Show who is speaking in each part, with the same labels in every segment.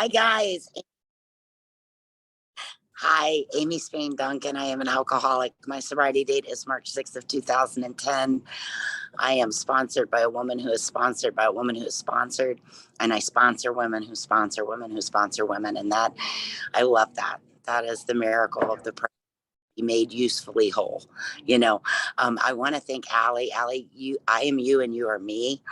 Speaker 1: Hi, guys. Hi, Amy Spain Duncan. I am an alcoholic. My sobriety date is March 6th of 2010. I am sponsored by a woman who is sponsored by a woman who is sponsored. And I sponsor women who sponsor women who sponsor women. And that, I love that. That is the miracle of the made usefully whole. I want to thank Allie. Allie, I am you and you are me.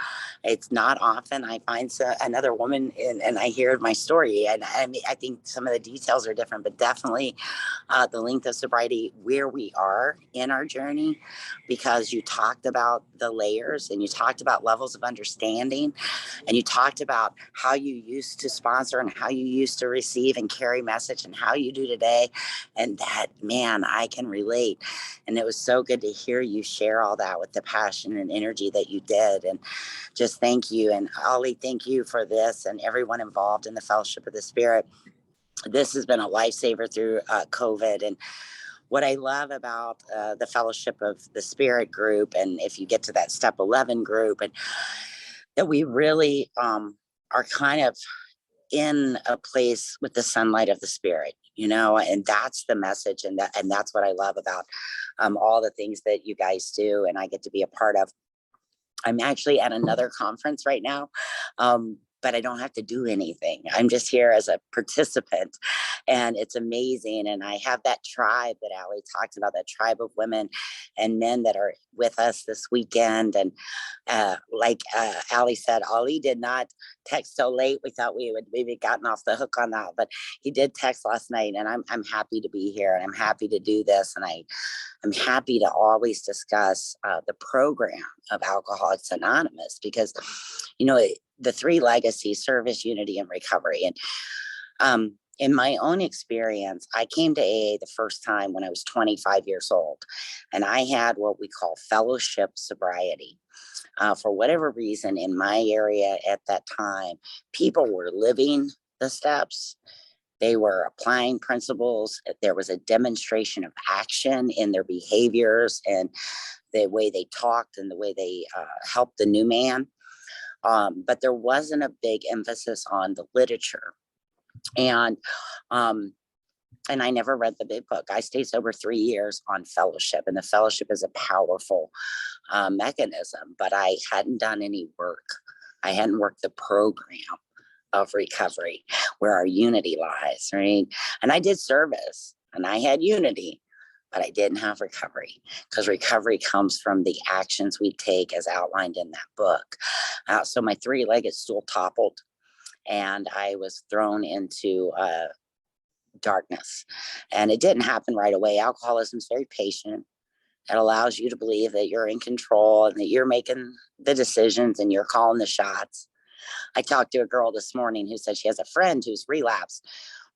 Speaker 1: It's not often I find another woman and I hear my story. And I think some of the details are different, but definitely the length of sobriety, where we are in our journey, because you talked about the layers and you talked about levels of understanding and you talked about how you used to sponsor and how you used to receive and carry message and how you do today. And that, man, I can relate. And it was so good to hear you share all that with the passion and energy that you did. And just thank you. And Ollie, thank you for this and everyone involved in the Fellowship of the Spirit. This has been a lifesaver through COVID. And what I love about the Fellowship of the Spirit group, and if you get to that step 11 group, and that we really are kind of in a place with the sunlight of the Spirit, and that's the message. And that's what I love about all the things that you guys do and I get to be a part of. I'm actually at another conference right now, but I don't have to do anything. I'm just here as a participant, and it's amazing. And I have that tribe that Allie talked about, that tribe of women and men that are with us this weekend. And like Allie said, Ali did not text so late. We thought we would maybe gotten off the hook on that, but he did text last night, and I'm happy to be here and I'm happy to do this. And I'm happy to always discuss the program of Alcoholics Anonymous because, the three legacies: service, unity, and recovery. And in my own experience, I came to AA the first time when I was 25 years old, and I had what we call fellowship sobriety. For whatever reason, in my area at that time, people were living the steps. They were applying principles. There was a demonstration of action in their behaviors and the way they talked and the way they helped the new man. But there wasn't a big emphasis on the literature. And I never read the big book. I stayed sober 3 years on fellowship, and the fellowship is a powerful mechanism, but I hadn't done any work. I hadn't worked the program of recovery where our unity lies, right? And I did service and I had unity, but I didn't have recovery, because recovery comes from the actions we take as outlined in that book. So my three-legged stool toppled and I was thrown into darkness, and it didn't happen right away. Alcoholism is very patient. It allows you to believe that you're in control and that you're making the decisions and you're calling the shots. I talked to a girl this morning who said she has a friend who's relapsed,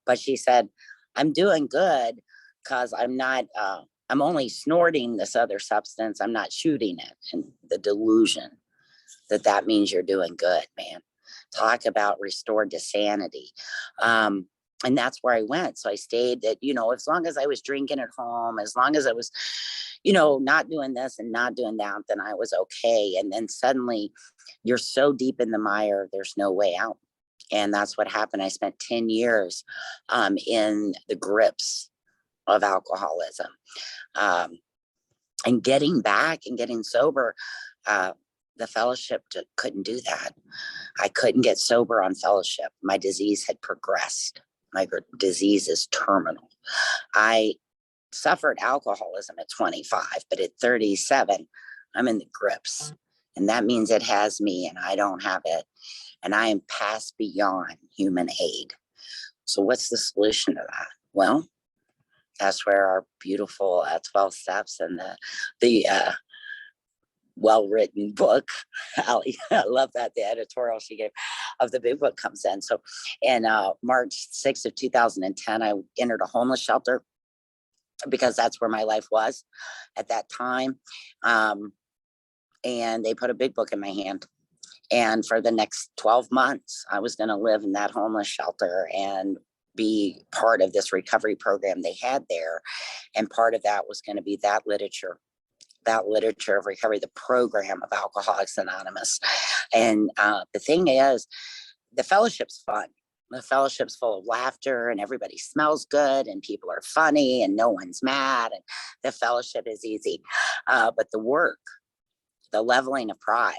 Speaker 1: but she said, I'm doing good because I'm only snorting this other substance. I'm not shooting it. And the delusion that means you're doing good, man. Talk about restored to sanity. And that's where I went. So I stayed that, as long as I was drinking at home, as long as I was, not doing this and not doing that, then I was okay. And then suddenly you're so deep in the mire, there's no way out. And that's what happened. I spent 10 years in the grips of alcoholism. And getting back and getting sober, the fellowship couldn't do that. I couldn't get sober on fellowship. My disease had progressed. My disease is terminal. I suffered alcoholism at 25, but at 37, I'm in the grips. And that means it has me and I don't have it. And I am past beyond human aid. So what's the solution to that? Well, that's where our beautiful 12 steps and the well-written book, Allie, I love that, the editorial she gave of the big book comes in. So in March 6th of 2010, I entered a homeless shelter because that's where my life was at that time. And they put a big book in my hand. And for the next 12 months, I was going to live in that homeless shelter and be part of this recovery program they had there. And part of that was going to be that literature of recovery, the program of Alcoholics Anonymous. And the thing is, the fellowship's fun. The fellowship's full of laughter and everybody smells good and people are funny and no one's mad and the fellowship is easy. But the work, the leveling of pride,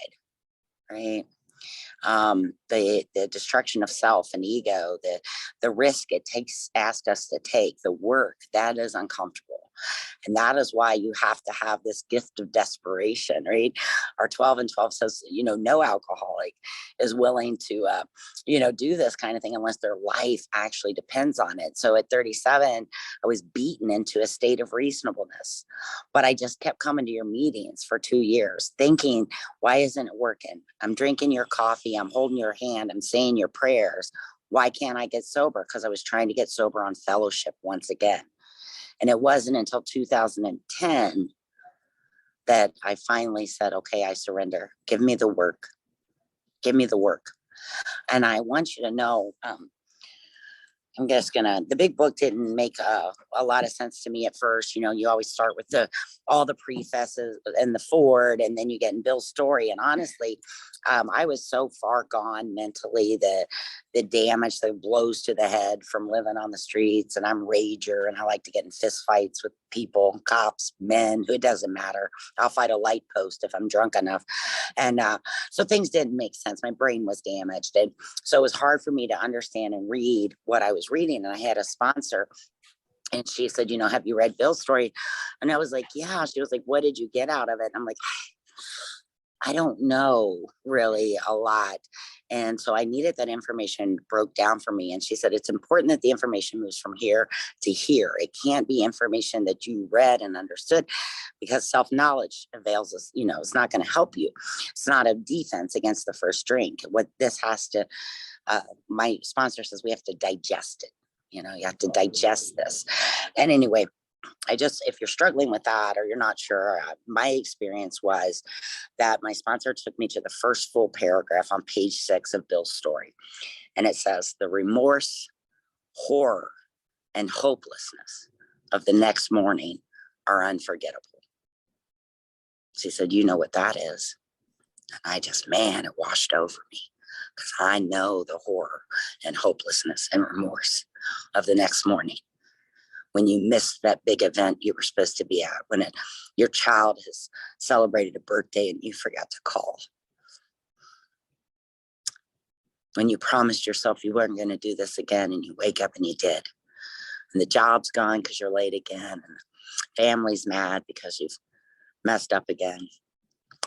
Speaker 1: right? The destruction of self and ego, the risk it takes ask us to take, the work that is uncomfortable. And that is why you have to have this gift of desperation, right? Our 12 and 12 says, no alcoholic is willing to, do this kind of thing unless their life actually depends on it. So at 37, I was beaten into a state of reasonableness, but I just kept coming to your meetings for 2 years thinking, why isn't it working? I'm drinking your coffee. I'm holding your hand. I'm saying your prayers. Why can't I get sober? Because I was trying to get sober on fellowship once again. And it wasn't until 2010 that I finally said, okay, I surrender. Give me the work. Give me the work. And I want you to know, I'm just the big book didn't make a lot of sense to me at first. You always start with all the prefaces and the forward, and then you get in Bill's story. And honestly, I was so far gone mentally, the damage, the blows to the head from living on the streets. And I'm a rager and I like to get in fist fights with people, cops, men, it doesn't matter. I'll fight a light post if I'm drunk enough. And so things didn't make sense. My brain was damaged. And so it was hard for me to understand and read what I was reading. And I had a sponsor and she said, have you read Bill's story? And I was like, yeah. She was like, what did you get out of it? And I'm like, I don't know really a lot. And so I needed that information broke down for me. And she said, it's important that the information moves from here to here. It can't be information that you read and understood because self-knowledge avails us, it's not going to help you. It's not a defense against the first drink. What this has to, my sponsor says we have to digest it. You have to digest this. And anyway, if you're struggling with that or you're not sure, my experience was that my sponsor took me to the first full paragraph on page 6 of Bill's story. And it says, the remorse, horror, and hopelessness of the next morning are unforgettable. She said, you know what that is? And it washed over me because I know the horror and hopelessness and remorse of the next morning. When you miss that big event you were supposed to be at, when your child has celebrated a birthday and you forgot to call. When you promised yourself you weren't going to do this again and you wake up and you did. And the job's gone because you're late again. And the family's mad because you've messed up again.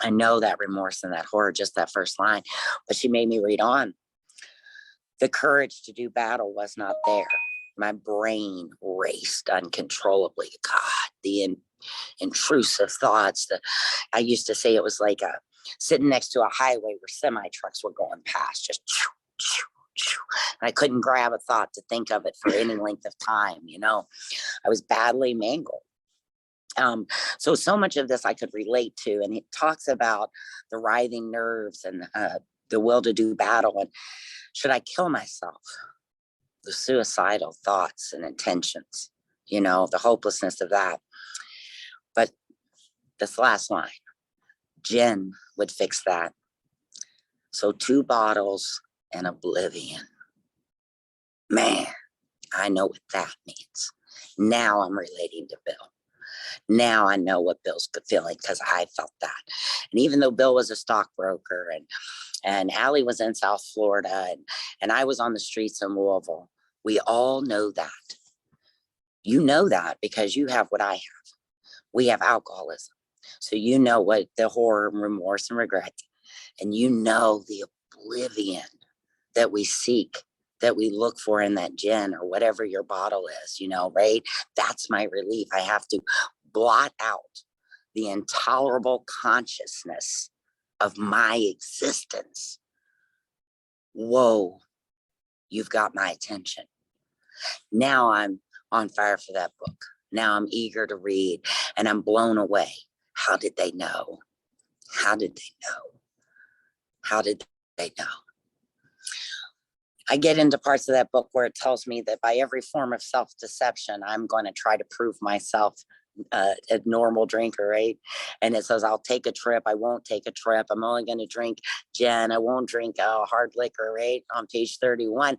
Speaker 1: I know that remorse and that horror, just that first line. But she made me read on. The courage to do battle was not there. My brain raced uncontrollably. God, the intrusive thoughts. I used to say it was like sitting next to a highway where semi trucks were going past, just choo, choo, choo. And I couldn't grab a thought to think of it for any length of time. I was badly mangled. So much of this I could relate to, and it talks about the writhing nerves and the will to do battle. And should I kill myself? The suicidal thoughts and intentions, the hopelessness of that. But this last line, gin would fix that. So 2 bottles and oblivion. Man, I know what that means. Now I'm relating to Bill. Now I know what Bill's feeling because I felt that. And even though Bill was a stockbroker and Allie was in South Florida and I was on the streets in Louisville, we all know that. You know that because you have what I have. We have alcoholism. So you know what the horror, remorse, and regret. And you know the oblivion that we seek, that we look for in that gin or whatever your bottle is, right? That's my relief. I have to blot out the intolerable consciousness of my existence. Whoa, you've got my attention. Now I'm on fire for that book. Now I'm eager to read and I'm blown away. How did they know? How did they know? How did they know? I get into parts of that book where it tells me that by every form of self-deception, I'm going to try to prove myself a normal drinker, right? And it says, I'll take a trip. I won't take a trip. I'm only going to drink gin. I won't drink hard liquor, right? On page 31.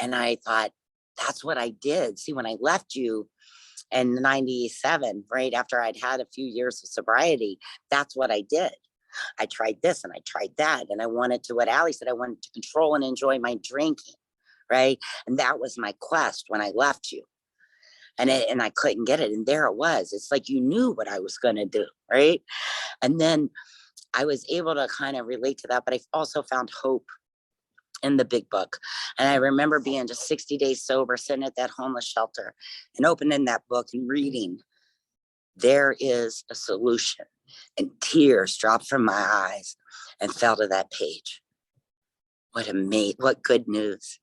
Speaker 1: And I thought, that's what I did. See, when I left you in 97, right after I'd had a few years of sobriety, that's what I did. I tried this and I tried that. And I wanted to, what Allie said, I wanted to control and enjoy my drinking, right? And that was my quest when I left you. And I couldn't get it. And there it was. It's like you knew what I was going to do, right? And then I was able to kind of relate to that, but I also found hope in the big book. And I remember being just 60 days sober, sitting at that homeless shelter and opening that book and reading, there is a solution. And tears dropped from my eyes and fell to that page. What good news.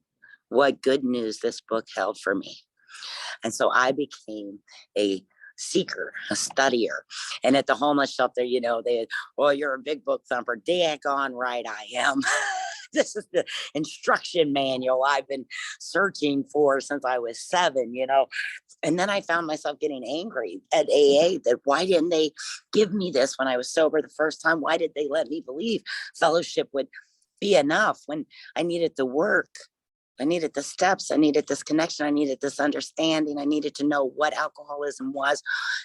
Speaker 1: What good news this book held for me. And so I became a seeker, a studier. And at the homeless shelter, well, you're a big book thumper. Daggone right I am. This is the instruction manual I've been searching for since I was 7, And then I found myself getting angry at AA that why didn't they give me this when I was sober the first time? Why did they let me believe fellowship would be enough when I needed the work? I needed the steps. I needed this connection. I needed this understanding. I needed to know what alcoholism was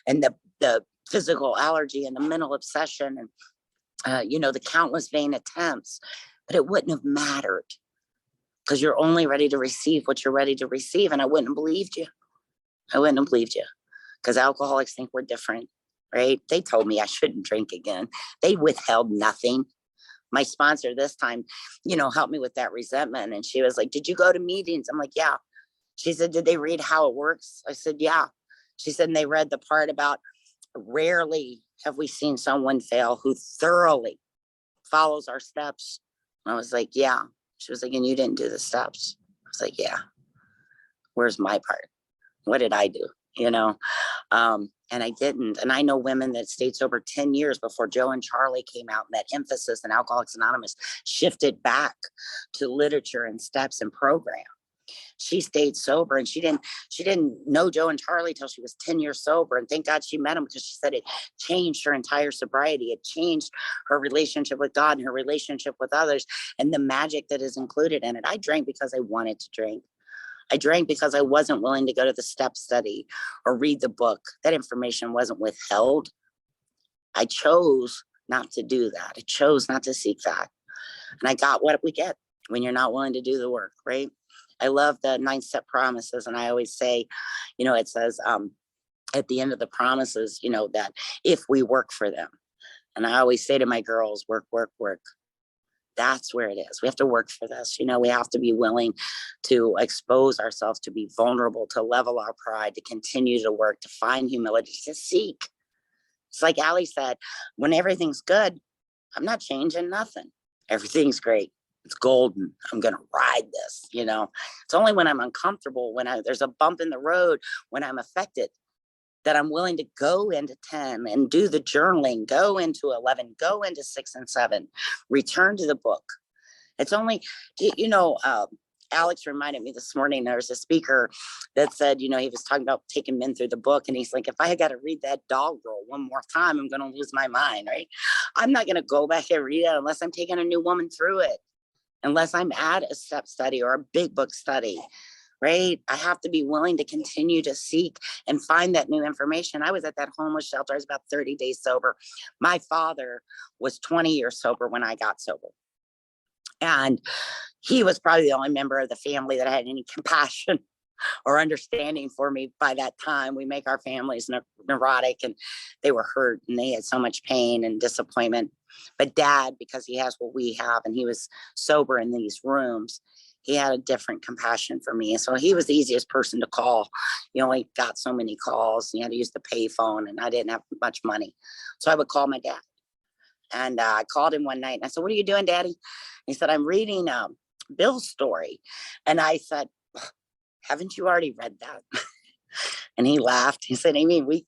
Speaker 1: and the physical allergy and the mental obsession and, the countless vain attempts. But it wouldn't have mattered because you're only ready to receive what you're ready to receive. And I wouldn't have believed you. I wouldn't have believed you because alcoholics think we're different, right? They told me I shouldn't drink again. They withheld nothing. My sponsor this time, helped me with that resentment. And she was like, did you go to meetings? I'm like, yeah. She said, did they read how it works? I said, yeah. She said, and they read the part about rarely have we seen someone fail who thoroughly follows our steps. And I was like, yeah. She was like, and you didn't do the steps. I was like, yeah. Where's my part? What did I do? And I didn't. And I know women that stayed sober 10 years before Joe and Charlie came out, and that emphasis in Alcoholics Anonymous shifted back to literature and steps and program. She stayed sober and she didn't know Joe and Charlie till she was 10 years sober. And thank God she met him because she said it changed her entire sobriety. It changed her relationship with God and her relationship with others and the magic that is included in it. I drank because I wanted to drink. I drank because I wasn't willing to go to the step study or read the book. That information wasn't withheld. I chose not to do that. I chose not to seek that. And I got what we get when you're not willing to do the work, right? I love the 9-step promises. And I always say, it says at the end of the promises, that if we work for them. And I always say to my girls, work, work, work. That's where it is. We have to work for this. We have to be willing to expose ourselves, to be vulnerable, to level our pride, to continue to work, to find humility, to seek. It's like Allie said, when everything's good, I'm not changing nothing. Everything's great. It's golden. I'm going to ride this, It's only when I'm uncomfortable, when there's a bump in the road, when I'm affected, that I'm willing to go into 10 and do the journaling, go into 11, go into 6 and 7, return to the book. It's only, Alex reminded me this morning, there was a speaker that said, he was talking about taking men through the book. And he's like, if I got to read that Dog Girl one more time, I'm going to lose my mind, right? I'm not going to go back and read it unless I'm taking a new woman through it, unless I'm at a step study or a big book study. Right? I have to be willing to continue to seek and find that new information. I was at that homeless shelter. I was about 30 days sober. My father was 20 years sober when I got sober. And he was probably the only member of the family that had any compassion or understanding for me by that time. We make our families neurotic and they were hurt and they had so much pain and disappointment. But Dad, because he has what we have and he was sober in these rooms, he had a different compassion for me. And so he was the easiest person to call. You only got so many calls and you had to use the pay phone and I didn't have much money. So I would call my dad. And I called him one night and I said, what are you doing, Daddy? He said, I'm reading Bill's story. And I said, haven't you already read that? And he laughed. He said, Amy, we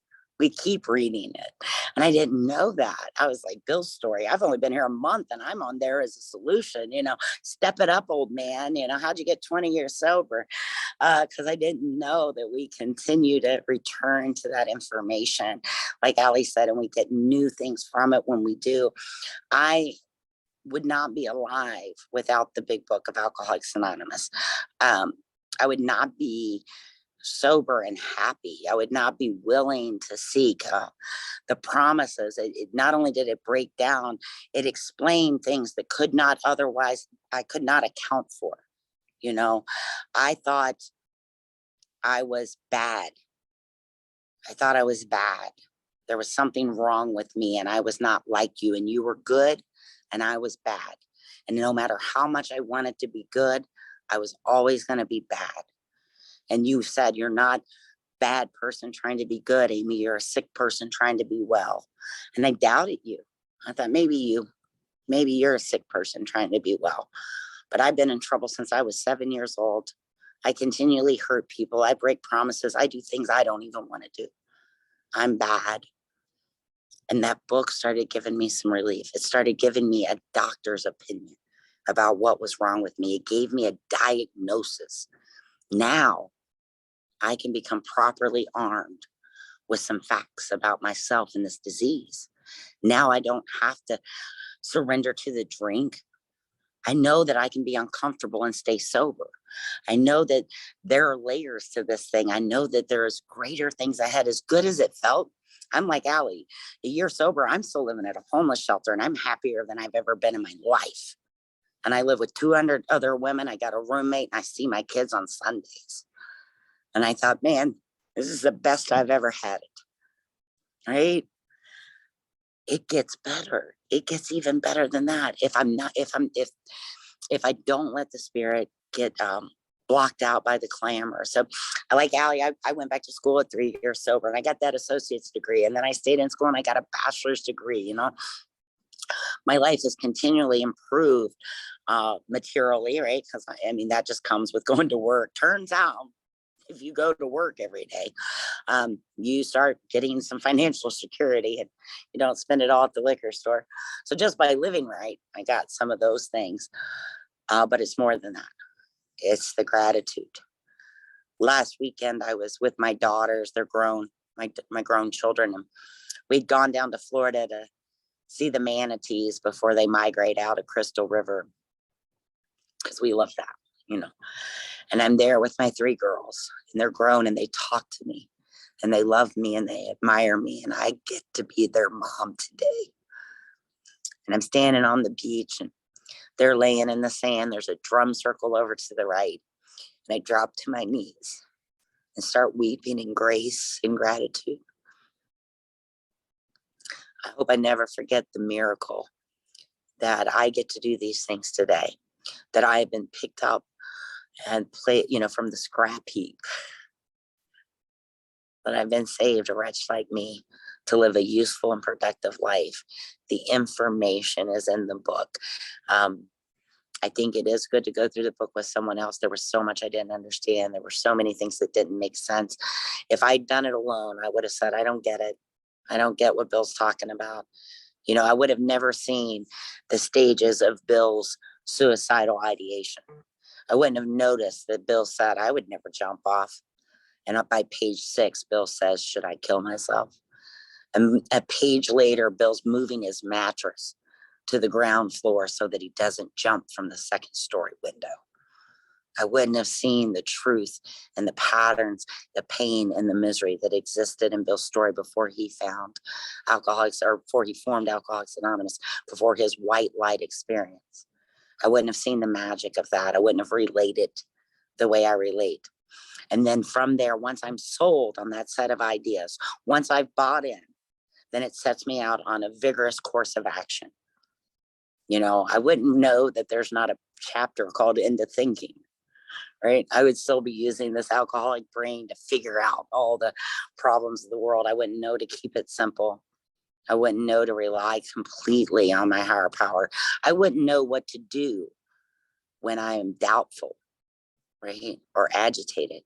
Speaker 1: keep reading it. And I didn't know that. I was like, Bill's story. I've only been here a month and I'm on there as a solution, step it up, old man. How'd you get 20 years sober? because I didn't know that we continue to return to that information, like Ali said, and we get new things from it when we do. I would not be alive without the big book of Alcoholics Anonymous. I would not be sober and happy. I would not be willing to seek the promises. Not only did it break down, it explained things that I could not account for. I thought I was bad. I thought I was bad. There was something wrong with me, and I was not like you, and you were good and I was bad. And no matter how much I wanted to be good, I was always going to be bad. And you said, you're not bad person trying to be good, Amy. You're a sick person trying to be well. And I doubted you. I thought maybe you're a sick person trying to be well. But I've been in trouble since I was 7 years old. I continually hurt people. I break promises. I do things I don't even want to do. I'm bad. And that book started giving me some relief. It started giving me a doctor's opinion about what was wrong with me. It gave me a diagnosis. Now I can become properly armed with some facts about myself and this disease. Now I don't have to surrender to the drink. I know that I can be uncomfortable and stay sober. I know that there are layers to this thing. I know that there is greater things ahead. As good as it felt, I'm like Allie, a year sober, I'm still living at a homeless shelter, and I'm happier than I've ever been in my life. And I live with 200 other women. I got a roommate, and I see my kids on Sundays. And I thought, man, this is the best I've ever had it. Right? It gets better. It gets even better than that. If I don't let the spirit get blocked out by the clamor. So I like Allie, I went back to school at 3 years sober, and I got that associate's degree. And then I stayed in school and I got a bachelor's degree. My life has continually improved materially, right? Because I mean, that just comes with going to work. Turns out, if you go to work every day, you start getting some financial security, and you don't spend it all at the liquor store. So just by living right, I got some of those things. But it's more than that. It's the gratitude. Last weekend, I was with my daughters. They're grown, my grown children. And we'd gone down to Florida to see the manatees before they migrate out of Crystal River, because we love that, And I'm there with my 3 girls, and they're grown, and they talk to me, and they love me, and they admire me, and I get to be their mom today. And I'm standing on the beach, and they're laying in the sand. There's a drum circle over to the right. And I drop to my knees and start weeping in grace and gratitude. I hope I never forget the miracle that I get to do these things today, that I have been picked up and from the scrap heap, that I've been saved, a wretch like me, to live a useful and productive life. The information is in the book. I think it is good to go through the book with someone else. There was so much I didn't understand. There were so many things that didn't make sense. If I'd done it alone, I would have said, I don't get it. I don't get what Bill's talking about. I would have never seen the stages of Bill's suicidal ideation. I wouldn't have noticed that Bill said, I would never jump off. And up by page 6, Bill says, should I kill myself? And a page later, Bill's moving his mattress to the ground floor so that he doesn't jump from the 2nd story window. I wouldn't have seen the truth and the patterns, the pain and the misery that existed in Bill's story before he found before he formed Alcoholics Anonymous, before his white light experience. I wouldn't have seen the magic of that. I wouldn't have related the way I relate. And then from there, once I'm sold on that set of ideas, once I've bought in, then it sets me out on a vigorous course of action. I wouldn't know that there's not a chapter called Into Thinking, right? I would still be using this alcoholic brain to figure out all the problems of the world. I wouldn't know to keep it simple. I wouldn't know to rely completely on my higher power. I wouldn't know what to do when I am doubtful, right? Or agitated.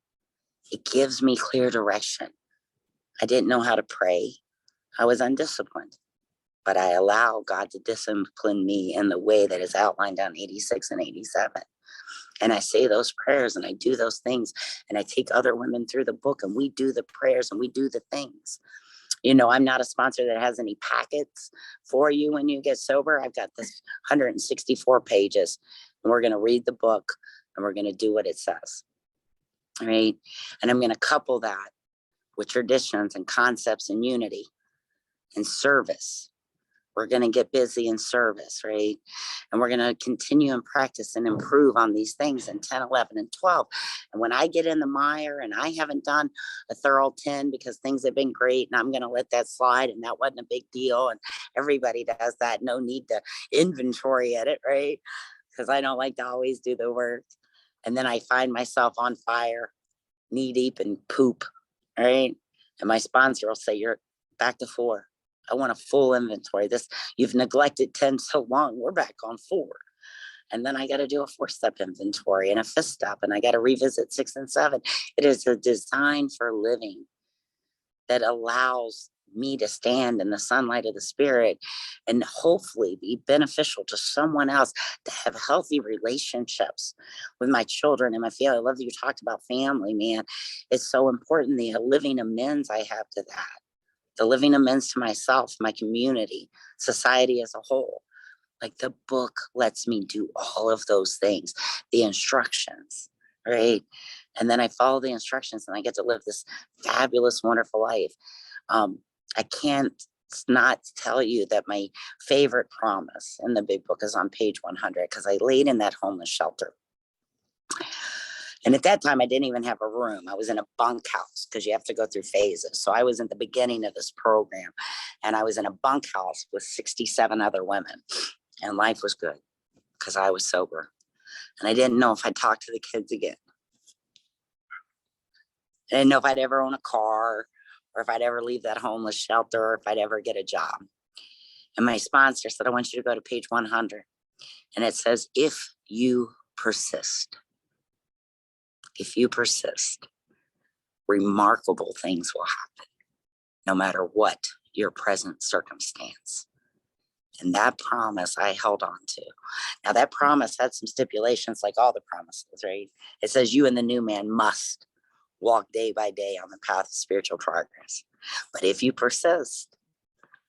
Speaker 1: It gives me clear direction. I didn't know how to pray. I was undisciplined. But I allow God to discipline me in the way that is outlined on 86 and 87. And I say those prayers and I do those things. And I take other women through the book and we do the prayers and we do the things. You know, I'm not a sponsor that has any packets for you when you get sober. I've got this 164 pages and we're going to read the book and we're going to do what it says. Right. And I'm going to couple that with traditions and concepts and unity and service. We're going to get busy in service, right? And we're going to continue and practice and improve on these things in 10, 11, and 12. And when I get in the mire and I haven't done a thorough 10 because things have been great and I'm going to let that slide and that wasn't a big deal. And everybody does that. No need to inventory at it, right? Because I don't like to always do the work. And then I find myself on fire, knee deep in poop, right? And my sponsor will say, you're back to 4. I want a full inventory. This, you've neglected 10 so long. We're back on 4. And then I got to do a 4-step inventory and a 5th step. And I got to revisit 6 and 7. It is a design for living that allows me to stand in the sunlight of the spirit and hopefully be beneficial to someone else, to have healthy relationships with my children and my family. I love that you talked about family, man. It's so important. The living amends I have to that. The living amends to myself, my community, society as a whole. Like the book lets me do all of those things, the instructions, right? And then I follow the instructions and I get to live this fabulous, wonderful life. I can't not tell you that my favorite promise in the big book is on page 100 because I laid in that homeless shelter. And at that time, I didn't even have a room. I was in a bunkhouse because you have to go through phases. So I was at the beginning of this program and I was in a bunkhouse with 67 other women and life was good because I was sober. And I didn't know if I'd talk to the kids again. I didn't know if I'd ever own a car or if I'd ever leave that homeless shelter or if I'd ever get a job. And my sponsor said, I want you to go to page 100. And it says, if you persist. If you persist, remarkable things will happen, no matter what your present circumstance. And that promise I held on to. Now, that promise had some stipulations like all the promises, right? It says you and the new man must walk day by day on the path of spiritual progress. But if you persist,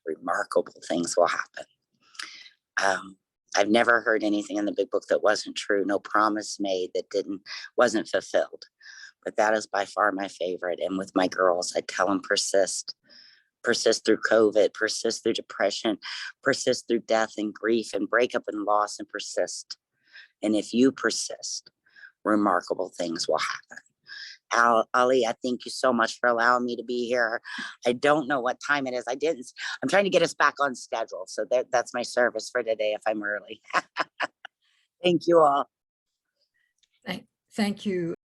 Speaker 1: remarkable things will happen. I've never heard anything in the big book that wasn't true. No promise made that wasn't fulfilled. But that is by far my favorite. And with my girls, I tell them persist through COVID, persist through depression, persist through death and grief and breakup and loss, and persist. And if you persist, remarkable things will happen. Ali, I thank you so much for allowing me to be here. I don't know what time it is. I'm trying to get us back on schedule. So that's my service for today if I'm early. Thank you all.
Speaker 2: Thank you.